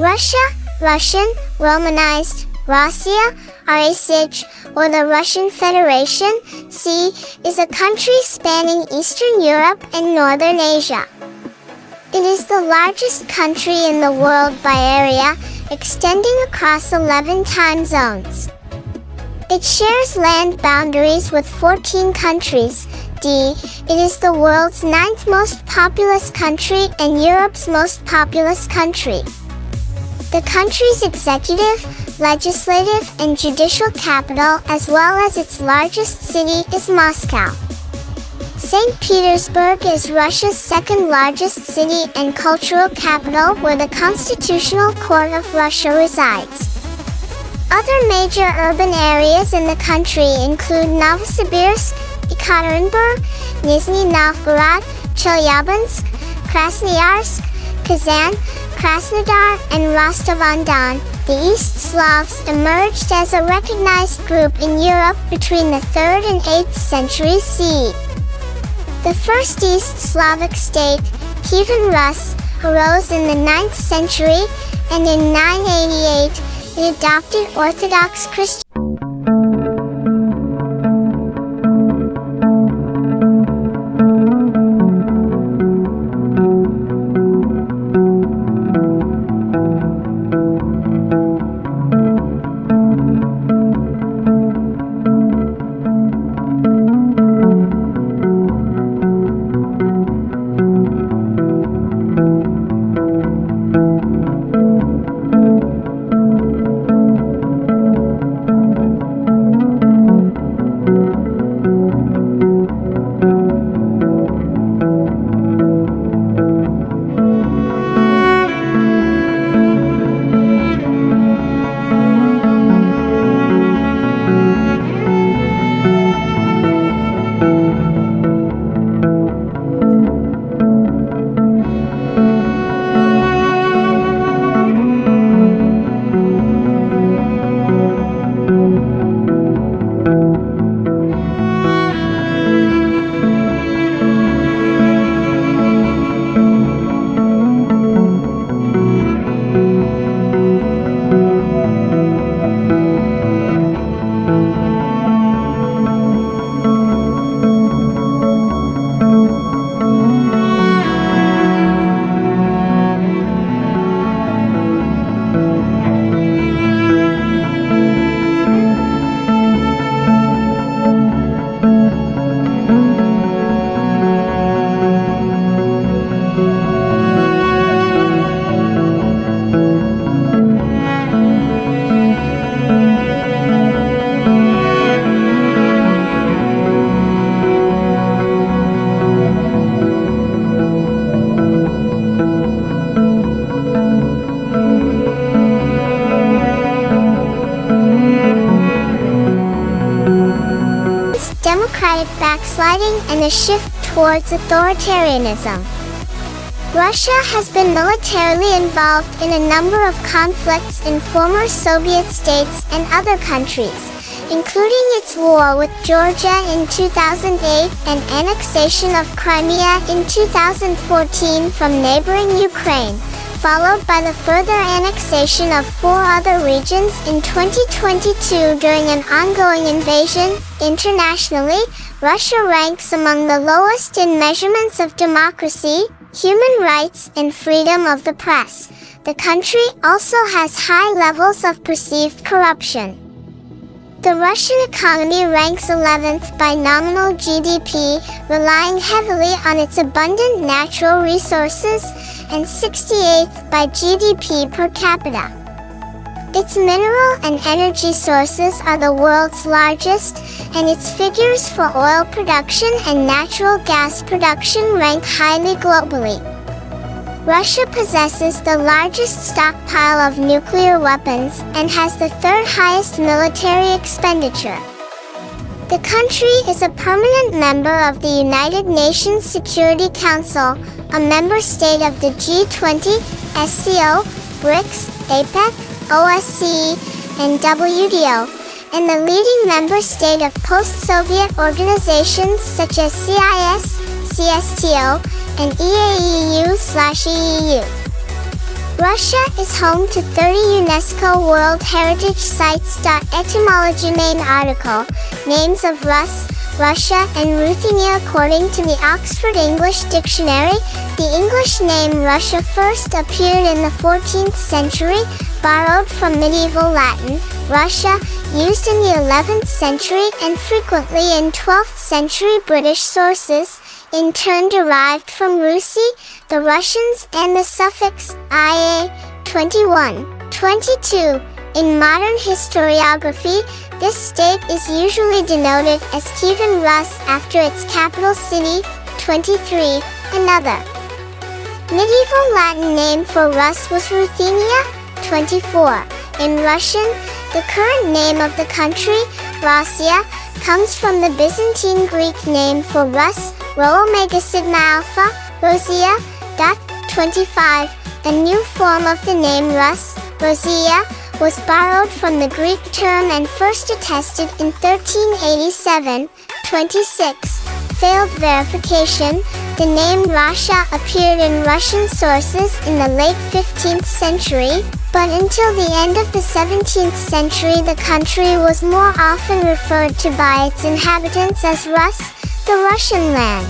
Russia, Russian, Romanized, Rossiya, RASIJ, or the Russian Federation, C, is a country spanning Eastern Europe and Northern Asia. It is the largest country in the world by area, extending across 11 time zones. It shares land boundaries with 14 countries. D. It is the world's 9th most populous country and Europe's most populous country. The country's executive, legislative, and judicial capital, as well as its largest city, is Moscow. St. Petersburg is Russia's second largest city and cultural capital, where the Constitutional Court of Russia resides. Other major urban areas in the country include Novosibirsk, Ekaterinburg, Nizhny Novgorod, Chelyabinsk, Krasnoyarsk, Kazan, Krasnodar, and Rostov-on-Don. The East Slavs emerged as a recognized group in Europe between the 3rd and 8th centuries CE. The first East Slavic state, Kievan Rus, arose in the 9th century, and in 988, it adopted Orthodox Christianity. Democratic backsliding and a shift towards authoritarianism. Russia has been militarily involved in a number of conflicts in former Soviet states and other countries, including its war with Georgia in 2008 and annexation of Crimea in 2014 from neighboring Ukraine, followed by the further annexation of 4 other regions in 2022 during an ongoing invasion. Internationally, Russia ranks among the lowest in measurements of democracy, human rights, and freedom of the press. The country also has high levels of perceived corruption. The Russian economy ranks 11th by nominal GDP, relying heavily on its abundant natural resources, and 68th by GDP per capita. Its mineral and energy sources are the world's largest, and its figures for oil production and natural gas production rank highly globally. Russia possesses the largest stockpile of nuclear weapons and has the 3rd highest military expenditure. The country is a permanent member of the United Nations Security Council, a member state of the G20, SCO, BRICS, APEC, OSCE, and WTO, and the leading member state of post-Soviet organizations such as CIS, CSTO, and EAEU/EEU. Russia is home to 30 UNESCO World Heritage Sites. Etymology. Main article, Names of Rus, Russia and Ruthenia. According to the Oxford English Dictionary, the English name Russia first appeared in the 14th century, borrowed from medieval Latin, Russia, used in the 11th century and frequently in 12th century British sources, in turn derived from Rusi, the Russians, and the suffix ia, 21, 22. In modern historiography, this state is usually denoted as Kievan Rus after its capital city, 23, another. Medieval Latin name for Rus was Ruthenia, 24. In Russian, the current name of the country, Rossiya, comes from the Byzantine Greek name for Rus, Rho Omega Sigma Alpha, Rosia. 25. A new form of the name Rus, Rosia, was borrowed from the Greek term and first attested in 1387. 26. Failed verification. The name Russia appeared in Russian sources in the late 15th century, but until the end of the 17th century the country was more often referred to by its inhabitants as Rus, the Russian land.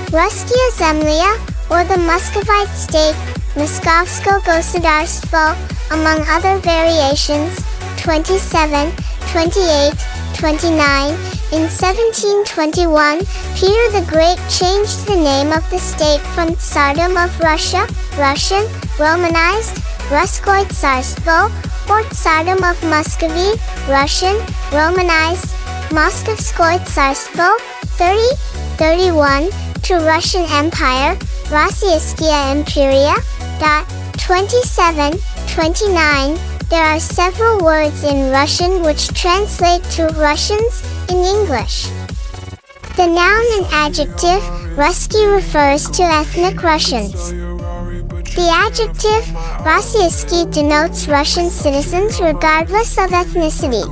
Russkiya Zemlya, or the Muscovite state, Moskovsko Gosударство, among other variations. 27, 28, 29. In 1721, Peter the Great changed the name of the state from Tsardom of Russia, Russian, Romanized, Ruskoy Tsarstvo, or Tsardom of Muscovy, Russian, Romanized, Moskovskoy Tsarstvo, 30, 31, to Russian Empire, Rossiyskaya Imperia. 27, 29. There are several words in Russian which translate to Russians in English. The noun and adjective, Ruski, refers to ethnic Russians. The adjective, Rossiyski, denotes Russian citizens regardless of ethnicity.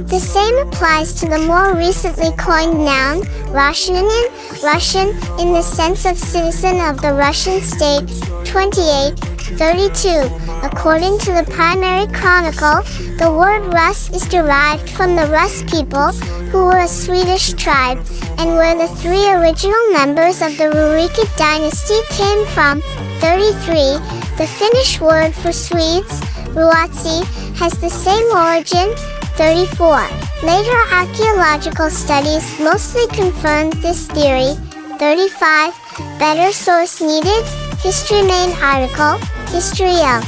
The same applies to the more recently coined noun, Russianin, Russian, in the sense of citizen of the Russian state. 28, 32. According to the Primary Chronicle, the word Rus is derived from the Rus people, who were a Swedish tribe, and where the three original members of the Rurikid dynasty came from. 33. The Finnish word for Swedes, Ruotsi, has the same origin. 34. Later archaeological studies mostly confirmed this theory. 35. Better source needed. History. Main article, History of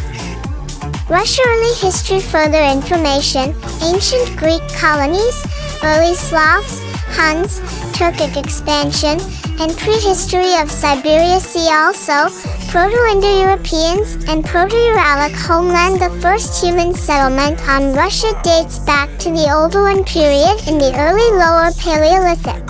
Russia. Early history. Further information. Ancient Greek colonies, early Slavs, Huns, Turkic expansion, and prehistory of Siberia. See also Proto-Indo-Europeans and Proto-Uralic homeland. The first human settlement on Russia dates back to the Oldowan period in the early Lower Paleolithic.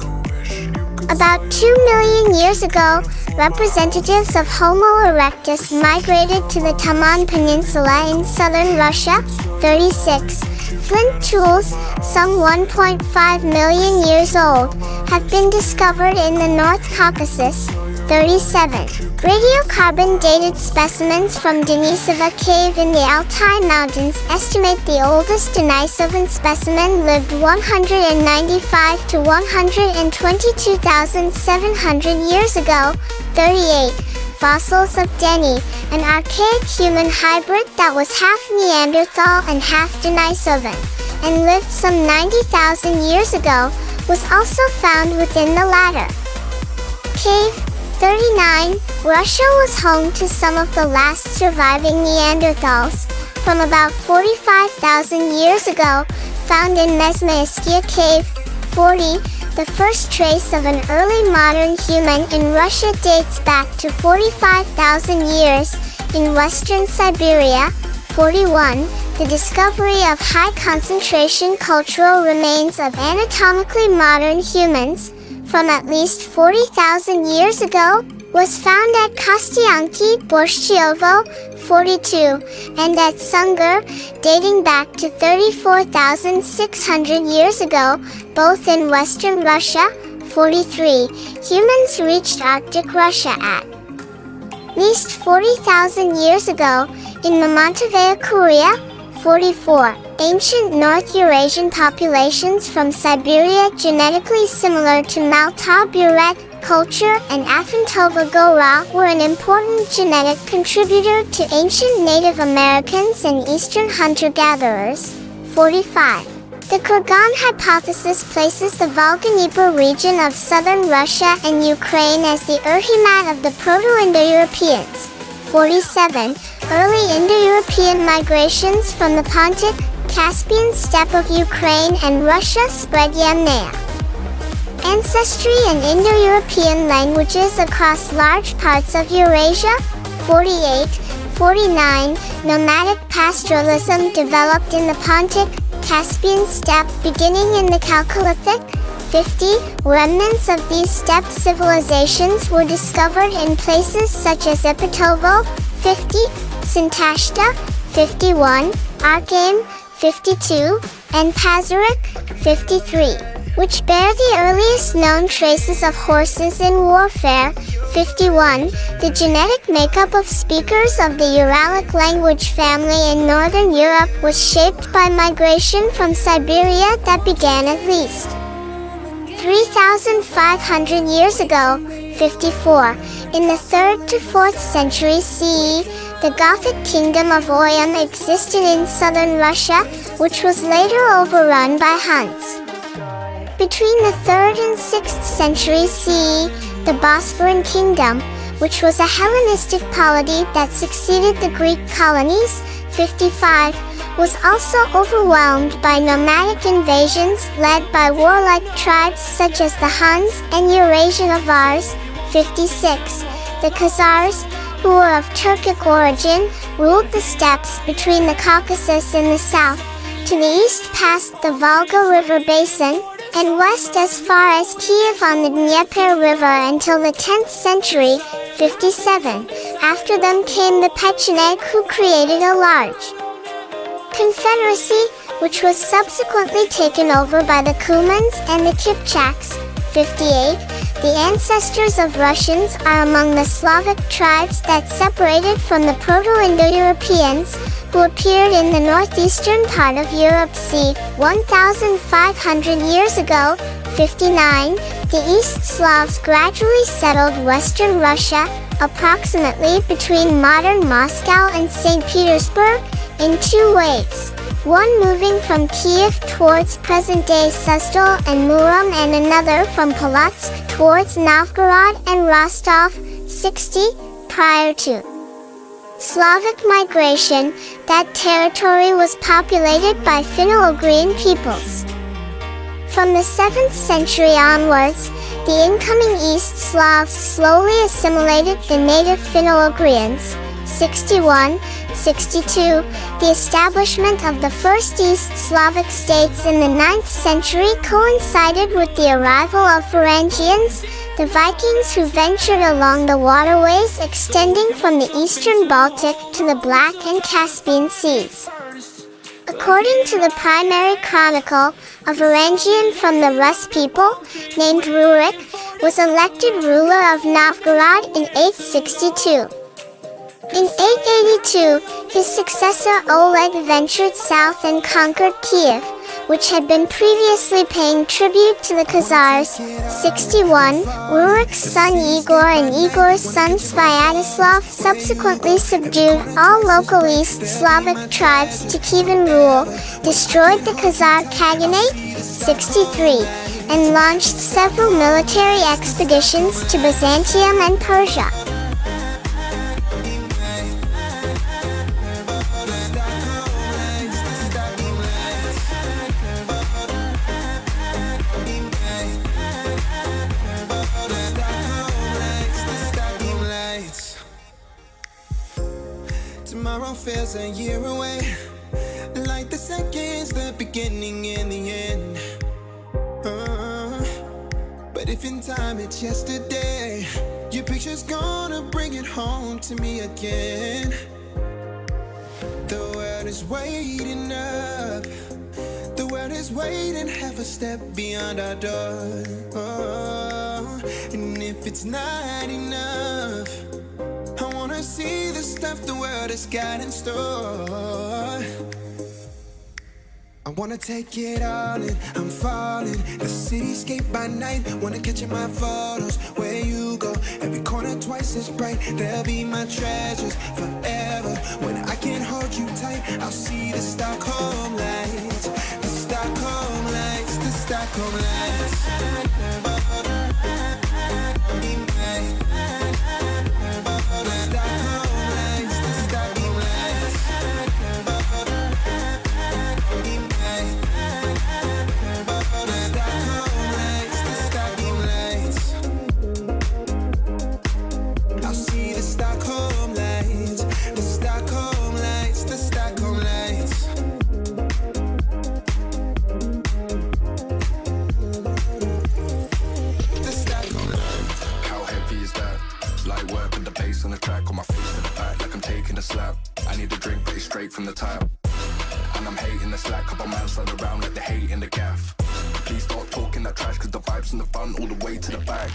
About 2 million years ago, representatives of Homo erectus migrated to the Taman Peninsula in southern Russia. 36. Flint tools, some 1.5 million years old, have been discovered in the North Caucasus. 37. Radiocarbon-dated specimens from Denisova Cave in the Altai Mountains estimate the oldest Denisovan specimen lived 195 to 122,700 years ago. 38. Fossils of Deni, an archaic human hybrid that was half Neanderthal and half Denisovan, and lived some 90,000 years ago, was also found within the latter. Cave. 39. Russia was home to some of the last surviving Neanderthals, from about 45,000 years ago, found in Mesmaiskia Cave. 40. The first trace of an early modern human in Russia dates back to 45,000 years, in western Siberia. 41. The discovery of high-concentration cultural remains of anatomically modern humans, from at least 40,000 years ago, was found at Kostianki, Borshchiovo. 42, and at Sungur, dating back to 34,600 years ago, both in western Russia. 43. Humans reached Arctic Russia at least 40,000 years ago, in Mamantovaya, Korea. 44. Ancient North Eurasian populations from Siberia genetically similar to Malta-Buret culture and Afantova Gora were an important genetic contributor to ancient Native Americans and Eastern hunter-gatherers. 45. The Kurgan hypothesis places the Volga-Dnieper region of southern Russia and Ukraine as the Urhimat of the Proto-Indo-Europeans. 47. Early Indo-European migrations from the Pontic, Caspian steppe of Ukraine and Russia spread Yamnaya. Ancestry and Indo-European languages across large parts of Eurasia. 48. 49. Nomadic pastoralism developed in the Pontic, Caspian steppe beginning in the Chalcolithic. 50. Remnants of these steppe civilizations were discovered in places such as Ipatovo. 50. Sintashta. 51. Arkaim. 52. And Pazyryk. 53. Which bear the earliest known traces of horses in warfare. 51. The genetic makeup of speakers of the Uralic language family in Northern Europe was shaped by migration from Siberia that began at least 3,500 years ago. 54. In the 3rd to 4th century CE, the Gothic kingdom of Oyam existed in southern Russia, which was later overrun by Huns. Between the 3rd and 6th century CE, the Bosporan kingdom, which was a Hellenistic polity that succeeded the Greek colonies. 55. Was also overwhelmed by nomadic invasions led by warlike tribes such as the Huns and Eurasian Avars. 56. The Khazars, who were of Turkic origin, ruled the steppes between the Caucasus in the south, to the east past the Volga River basin, and west as far as Kiev on the Dnieper River until the 10th century. 57. After them came the Pechenegs, who created a large confederacy, which was subsequently taken over by the Cumans and the Kipchaks. 58. The ancestors of Russians are among the Slavic tribes that separated from the Proto-Indo-Europeans, who appeared in the northeastern part of Europe c. 1,500 years ago. 59. The East Slavs gradually settled western Russia, approximately between modern Moscow and St. Petersburg, in two waves. One moving from Kiev towards present-day Suzdal and Murom, and another from Polotsk towards Novgorod and Rostov. 60. Prior to Slavic migration, that territory was populated by Finno-Ugrian peoples. From the 7th century onwards, the incoming East Slavs slowly assimilated the native Finno-Ugrians. 61. 62. The establishment of the first East Slavic states in the 9th century coincided with the arrival of Varangians, the Vikings who ventured along the waterways extending from the eastern Baltic to the Black and Caspian Seas. According to the primary chronicle, a Varangian from the Rus people, named Rurik, was elected ruler of Novgorod in 862. In 882, his successor Oleg ventured south and conquered Kiev, which had been previously paying tribute to the Khazars. 61. Rurik's son Igor and Igor's son Sviatoslav subsequently subdued all local East Slavic tribes to Kievan rule, destroyed the Khazar Khaganate. 63. And launched several military expeditions to Byzantium and Persia. Tomorrow feels a year away, like the seconds, the beginning and the end. But if in time it's yesterday, your picture's gonna bring it home to me again. The world is waiting up, the world is waiting half a step beyond our door. And if it's not enough, I wanna wanna see the stuff the world has got in store. I wanna take it all in, I'm falling. The cityscape by night, wanna catch in my photos. Where you go, every corner twice as bright. They'll be my treasures forever. When I can't hold you tight, I'll see the Stockholm lights. The Stockholm lights, the Stockholm lights. From the tile, and I'm hating the slack. Couple man slide around like the hate in the gaff. Please start talking that trash, cause the vibes and the fun all the way to the back.